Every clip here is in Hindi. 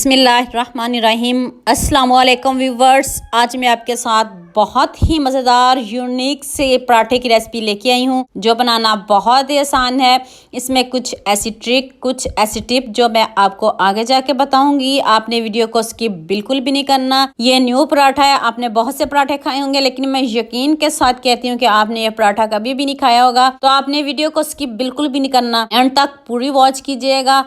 बिस्मिल्लाहिर्रहमानिर्रहीम। अस्सलाम वालेकुम व्यूवर्स, आज मैं आपके साथ बहुत ही मज़ेदार यूनिक से पराठे की रेसिपी लेके आई हूँ जो बनाना बहुत ही आसान है। इसमें कुछ ऐसी ट्रिक, कुछ ऐसी टिप जो मैं आपको आगे जाके बताऊंगी। आपने वीडियो को स्किप बिल्कुल भी नहीं करना। ये न्यू पराठा है, आपने बहुत से पराठे खाए होंगे लेकिन मैं यकीन के साथ कहती हूँ कि आपने ये पराठा कभी भी नहीं खाया होगा। तो आपने वीडियो को स्किप बिल्कुल भी नहीं करना, एंड तक पूरी वॉच कीजिएगा।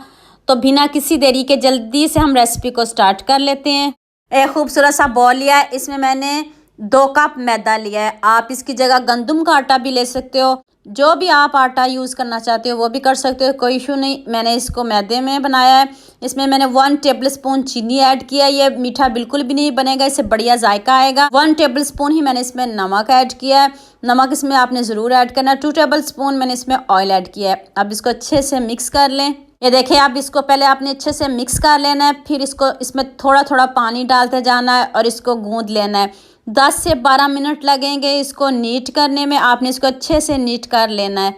तो बिना किसी देरी के जल्दी से हम रेसिपी को स्टार्ट कर लेते हैं। एक खूबसूरत सा बॉल लिया है, इसमें मैंने 2 कप मैदा लिया है। आप इसकी जगह गंदम का आटा भी ले सकते हो, जो भी आप आटा यूज़ करना चाहते हो वो भी कर सकते हो, कोई इशू नहीं। मैंने इसको मैदे में बनाया है। इसमें मैंने 1 टेबल स्पून चीनी ऐड किया है। ये मीठा बिल्कुल भी नहीं बनेगा, इससे बढ़िया जायका आएगा। 1 टेबल स्पून ही मैंने इसमें नमक ऐड किया है। नमक इसमें आपने ज़रूर ऐड करना है। 2 टेबल स्पून मैंने इसमें ऑयल ऐड किया है। अब इसको अच्छे से मिक्स कर लें। ये देखिए, अब इसको पहले आपने अच्छे से मिक्स कर लेना है, फिर इसको इसमें थोड़ा थोड़ा पानी डालते जाना है और इसको गूंद लेना है। 10 से 12 मिनट लगेंगे इसको नीट करने में। आपने इसको अच्छे से नीट कर लेना है।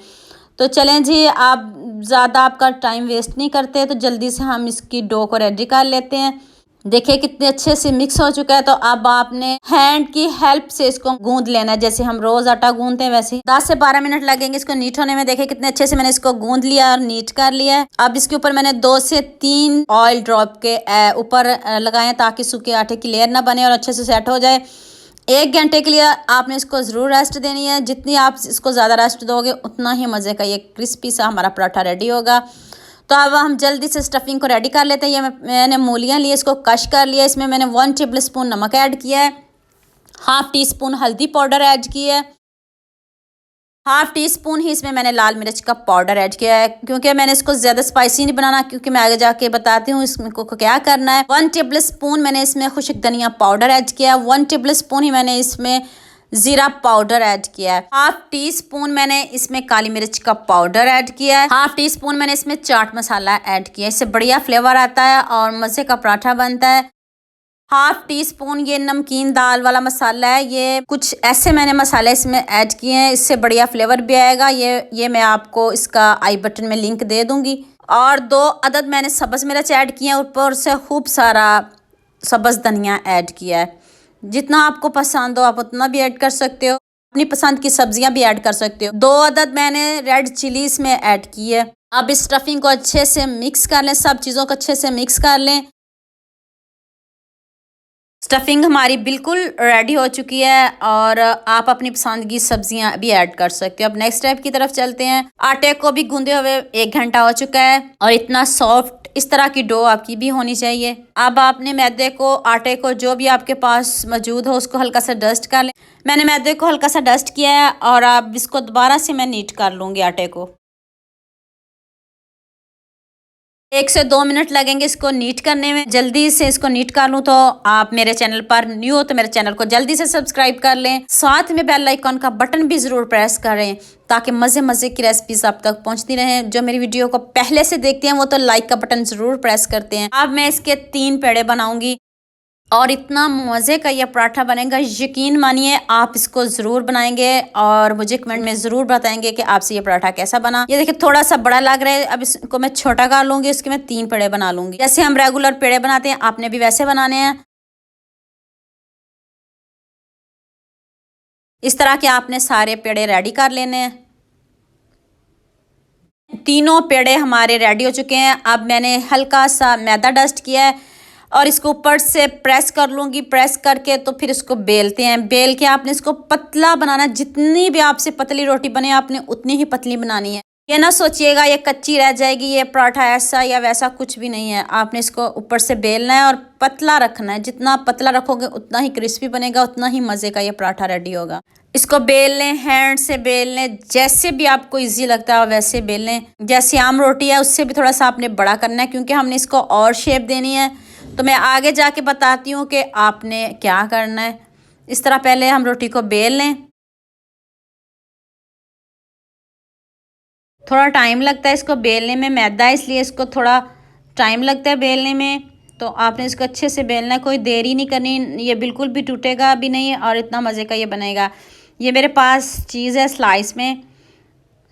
तो चलें जी, आप ज़्यादा आपका टाइम वेस्ट नहीं करते, तो जल्दी से हम इसकी डो को रेडी कर लेते हैं। देखिए कितने अच्छे से मिक्स हो चुका है। तो अब आपने हैंड की हेल्प से इसको गूंद लेना है, जैसे हम रोज आटा गूंदते हैं वैसे। 10 से 12 मिनट लगेंगे इसको नीट होने में। देखिए कितने अच्छे से मैंने इसको गूंद लिया और नीट कर लिया है। अब इसके ऊपर मैंने 2 से 3 ऑयल ड्रॉप के ऊपर लगाए ताकि सूखे आटे की लेयर ना बने और अच्छे से सेट हो जाए। 1 घंटे के लिए आपने इसको ज़रूर रेस्ट देनी है। जितनी आप इसको ज़्यादा रेस्ट दोगे उतना ही मज़े का ये क्रिस्पी सा हमारा पराठा रेडी होगा। तो अब हम जल्दी से स्टफिंग को रेडी कर लेते हैं। ये मैंने मूलियाँ ली, इसको कश कर लिया। इसमें मैंने 1 टेबल स्पून नमक ऐड किया है, ½ टी स्पून हल्दी पाउडर ऐड किया है, ½ टी स्पून ही इसमें मैंने लाल मिर्च का पाउडर ऐड किया है, क्योंकि मैंने इसको ज़्यादा स्पाइसी नहीं बनाना, क्योंकि मैं आगे जाके बताती हूँ इसमें को क्या करना है। 1 टेबल स्पून मैंने इसमें खुश्क धनिया पाउडर ऐड किया है। 1 टेबल स्पून ही मैंने इसमें जीरा पाउडर ऐड किया है। ½ टी स्पून मैंने इसमें काली मिर्च का पाउडर ऐड किया है। ½ टी स्पून मैंने इसमें चाट मसाला ऐड किया है। इससे बढ़िया फ्लेवर आता है और मज़े का पराठा बनता है। ½ टी स्पून ये नमकीन दाल वाला मसाला है। ये कुछ ऐसे मैंने मसाले इसमें ऐड किए हैं, इससे बढ़िया फ्लेवर भी आएगा। ये मैं आपको इसका आई बटन में लिंक दे दूंगी। और 2 अदद मैंने सब्ज़ मिर्च ऐड किए हैं, ऊपर से खूब सारा सब्ज़ धनिया ऐड किया है। जितना आपको पसंद हो आप उतना भी ऐड कर सकते हो, अपनी पसंद की सब्जियां भी ऐड कर सकते हो। 2 अदद मैंने रेड चिली इसमें ऐड की है। अब इस स्टफिंग को अच्छे से मिक्स कर लें, सब चीज़ों को अच्छे से मिक्स कर लें। स्टफिंग हमारी बिल्कुल रेडी हो चुकी है और आप अपनी पसंद की सब्जियां भी ऐड कर सकते हो। अब नेक्स्ट स्टेप की तरफ चलते हैं। आटे को भी गूंदे हुए 1 घंटा हो चुका है और इतना सॉफ्ट इस तरह की डो आपकी भी होनी चाहिए। अब आपने मैदे को, आटे को, जो भी आपके पास मौजूद हो उसको हल्का सा डस्ट कर लें। मैंने मैदे को हल्का सा डस्ट किया है और अब इसको दोबारा से मैं नीट कर लूँगी आटे को। 1 से 2 मिनट लगेंगे इसको नीट करने में। जल्दी से इसको नीट कर लूँ। तो आप मेरे चैनल पर न्यू हो तो मेरे चैनल को जल्दी से सब्सक्राइब कर लें, साथ में बेल आइकॉन का बटन भी ज़रूर प्रेस करें ताकि मज़े की रेसिपीज आप तक पहुंचती रहें। जो मेरी वीडियो को पहले से देखते हैं वो तो लाइक का बटन ज़रूर प्रेस करते हैं। अब मैं इसके 3 पेड़े बनाऊंगी और इतना मज़े का ये पराठा बनेगा, यकीन मानिए आप इसको ज़रूर बनाएंगे और मुझे कमेंट में ज़रूर बताएंगे कि आपसे ये पराठा कैसा बना। ये देखिए थोड़ा सा बड़ा लग रहा है, अब इसको मैं छोटा कर लूँगी, इसके मैं 3 पेड़े बना लूँगी। जैसे हम रेगुलर पेड़े बनाते हैं आपने भी वैसे बनाने हैं। इस तरह के आपने सारे पेड़े रेडी कर लेने हैं। तीनों पेड़े हमारे रेडी हो चुके हैं। अब मैंने हल्का सा मैदा डस्ट किया है और इसको ऊपर से प्रेस कर लूँगी। प्रेस करके तो फिर इसको बेलते हैं। बेल के आपने इसको पतला बनाना, जितनी भी आपसे पतली रोटी बने आपने उतनी ही पतली बनानी है। ये ना सोचिएगा ये कच्ची रह जाएगी, ये पराठा ऐसा या वैसा कुछ भी नहीं है। आपने इसको ऊपर से बेलना है और पतला रखना है। जितना पतला रखोगे उतना ही क्रिस्पी बनेगा, उतना ही मज़े का ये पराठा रेडी होगा। इसको बेल लें, हैंड से बेल लें, जैसे भी आपको इजी लगता है वैसे बेल लें। जैसे आम रोटी है उससे भी थोड़ा सा आपने बड़ा करना है, क्योंकि हमने इसको और शेप देनी है। तो मैं आगे जाके बताती हूँ कि आपने क्या करना है। इस तरह पहले हम रोटी को बेल लें। थोड़ा टाइम लगता है इसको बेलने में, मैदा है इसलिए इसको थोड़ा टाइम लगता है बेलने में। तो आपने इसको अच्छे से बेलना है, कोई देरी नहीं करनी। ये बिल्कुल भी टूटेगा भी नहीं और इतना मज़े का ये बनेगा। ये मेरे पास चीज़ है स्लाइस में।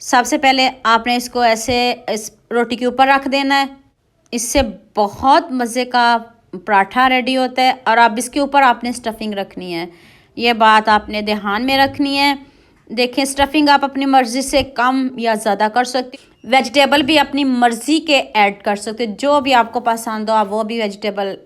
सबसे पहले आपने इसको ऐसे इस रोटी के ऊपर रख देना है। इससे बहुत मज़े का पराठा रेडी होता है। और अब इसके ऊपर आपने स्टफिंग रखनी है, ये बात आपने ध्यान में रखनी है। देखें, स्टफिंग आप अपनी मर्ज़ी से कम या ज़्यादा कर सकते हो। वेजिटेबल भी अपनी मर्ज़ी के ऐड कर सकते हो, जो भी आपको पसंद हो आप वो भी वेजिटेबल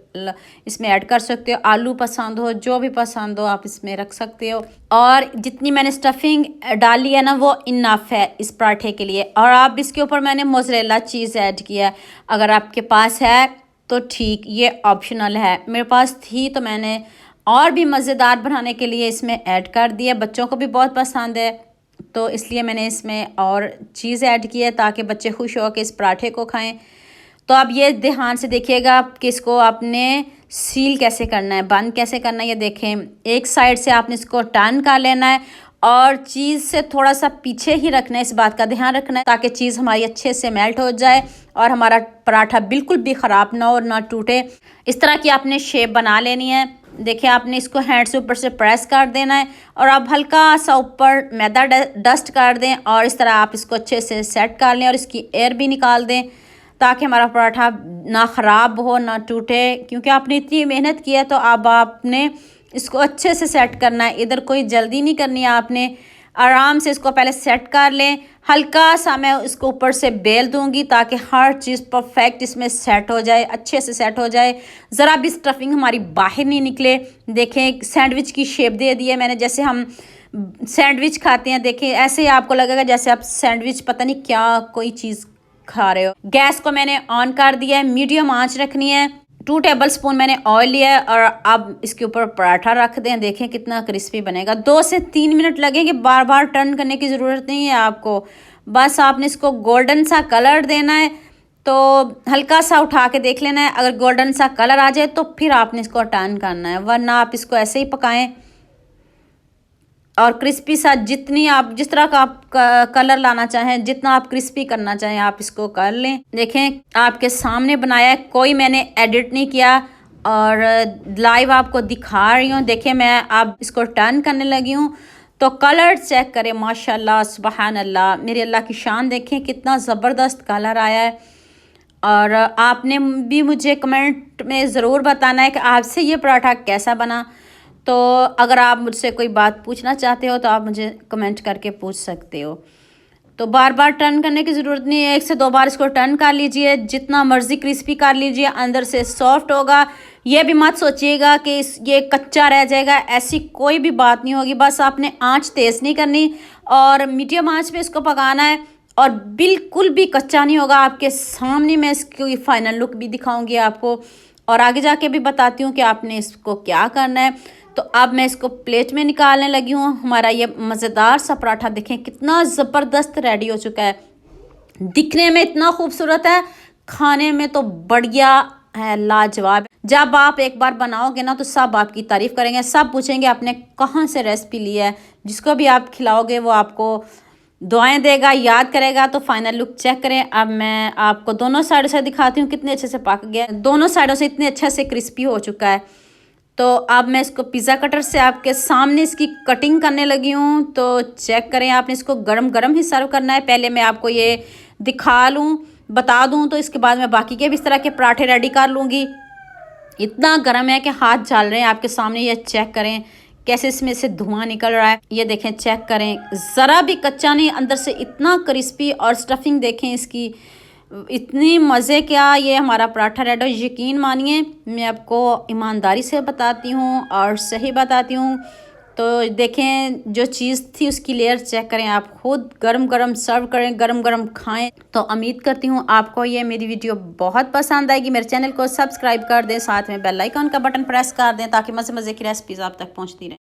इसमें ऐड कर सकते हो। आलू पसंद हो, जो भी पसंद हो आप इसमें रख सकते हो। और जितनी मैंने स्टफिंग डाली है ना वो इनफ है इस पराठे के लिए। और आप इसके ऊपर मैंने मोज़रेला चीज़ ऐड किया है, अगर आपके पास है तो ठीक, ये ऑप्शनल है। मेरे पास थी तो मैंने और भी मज़ेदार बनाने के लिए इसमें ऐड कर दिया। बच्चों को भी बहुत पसंद है तो इसलिए मैंने इसमें और चीज़ ऐड की है ताकि बच्चे खुश हो के इस पराठे को खाएं। तो अब ये ध्यान से देखिएगा कि इसको आपने सील कैसे करना है, बंद कैसे करना है। ये देखें, एक साइड से आपने इसको टर्न कर लेना है और चीज़ से थोड़ा सा पीछे ही रखना है, इस बात का ध्यान रखना है ताकि चीज़ हमारी अच्छे से मेल्ट हो जाए और हमारा पराठा बिल्कुल भी ख़राब ना हो और ना टूटे। इस तरह की आपने शेप बना लेनी है। देखिए, आपने इसको हैंड से ऊपर से प्रेस कर देना है और आप हल्का सा ऊपर मैदा डस्ट कर दें और इस तरह आप इसको अच्छे से सेट कर लें और इसकी एयर भी निकाल दें ताकि हमारा पराठा ना ख़राब हो ना टूटे। क्योंकि आपने इतनी मेहनत की है तो अब आपने इसको अच्छे से सेट करना है, इधर कोई जल्दी नहीं करनी है। आपने आराम से इसको पहले सेट कर लें। हल्का सा मैं इसको ऊपर से बेल दूंगी ताकि हर चीज़ परफेक्ट इसमें सेट हो जाए, अच्छे से सेट हो जाए, ज़रा भी स्टफिंग हमारी बाहर नहीं निकले। देखें, सैंडविच की शेप दे दी है मैंने, जैसे हम सैंडविच खाते हैं। देखें, ऐसे ही आपको लगेगा जैसे आप सैंडविच पता नहीं क्या कोई चीज़ खा रहे हो। गैस को मैंने ऑन कर दिया है, मीडियम आंच रखनी है। 2 टेबलस्पून मैंने ऑयल लिया है और अब इसके ऊपर पराठा रख दें। देखें कितना क्रिस्पी बनेगा। 2 से 3 मिनट लगेंगे, बार बार टर्न करने की ज़रूरत नहीं है आपको। बस आपने इसको गोल्डन सा कलर देना है तो हल्का सा उठा के देख लेना है। अगर गोल्डन सा कलर आ जाए तो फिर आपने इसको टर्न करना है, वरना आप इसको ऐसे ही पकाएं। और क्रिस्पी सा जितनी आप जिस तरह का आप कलर लाना चाहें, जितना आप क्रिस्पी करना चाहें आप इसको कर लें। देखें, आपके सामने बनाया है, कोई मैंने एडिट नहीं किया और लाइव आपको दिखा रही हूँ। देखें, मैं अब इसको टर्न करने लगी हूँ तो कलर चेक करें, माशाल्लाह सुबहान अल्लाह, मेरे अल्लाह की शान। देखें कितना ज़बरदस्त कलर आया है। और आपने भी मुझे कमेंट में ज़रूर बताना है कि आपसे ये पराठा कैसा बना। तो अगर आप मुझसे कोई बात पूछना चाहते हो तो आप मुझे कमेंट करके पूछ सकते हो। तो बार बार टर्न करने की ज़रूरत नहीं है, 1 से 2 बार इसको टर्न कर लीजिए, जितना मर्ज़ी क्रिस्पी कर लीजिए, अंदर से सॉफ्ट होगा। ये भी मत सोचिएगा कि ये कच्चा रह जाएगा, ऐसी कोई भी बात नहीं होगी। बस आपने आंच तेज़ नहीं करनी और मीडियम आंच पे इसको पकाना है और बिल्कुल भी कच्चा नहीं होगा। आपके सामने मैं इसकी फ़ाइनल लुक भी दिखाऊँगी आपको और आगे जाके भी बताती हूँ कि आपने इसको क्या करना है। तो अब मैं इसको प्लेट में निकालने लगी हूँ। हमारा ये मज़ेदार सा पराठा देखें कितना ज़बरदस्त रेडी हो चुका है। दिखने में इतना खूबसूरत है, खाने में तो बढ़िया है, लाजवाब। जब आप एक बार बनाओगे ना तो सब आपकी तारीफ़ करेंगे, सब पूछेंगे आपने कहाँ से रेसिपी ली है। जिसको भी आप खिलाओगे वो आपको दुआएं देगा, याद करेगा। तो फाइनल लुक चेक करें। अब मैं आपको दोनों साइडों से दिखाती हूँ कितने अच्छे से पक गया, दोनों साइडों से इतने अच्छे से क्रिस्पी हो चुका है। तो अब मैं इसको पिज़्ज़ा कटर से आपके सामने इसकी कटिंग करने लगी हूँ। तो चेक करें, आपने इसको गरम गरम ही सर्व करना है। पहले मैं आपको ये दिखा लूँ, बता दूँ, तो इसके बाद मैं बाकी के भी इस तरह के पराठे रेडी कर लूँगी। इतना गर्म है कि हाथ जल रहे हैं आपके सामने। ये चेक करें कैसे इसमें से धुआं निकल रहा है। ये देखें, चेक करें, ज़रा भी कच्चा नहीं, अंदर से इतना क्रिस्पी। और स्टफिंग देखें इसकी इतनी मज़े। क्या ये हमारा पराठा रेडी, यकीन मानिए मैं आपको ईमानदारी से बताती हूँ और सही बताती हूँ। तो देखें, जो चीज़ थी उसकी लेयर चेक करें, आप खुद गरम गरम सर्व करें, गरम गरम खाएं। तो उम्मीद करती हूँ आपको ये मेरी वीडियो बहुत पसंद आएगी। मेरे चैनल को सब्सक्राइब कर दें, साथ में बेल आइकन का बटन प्रेस कर दें ताकि मज़े मज़े की रेसिपीज़ आप तक पहुँचती रहें।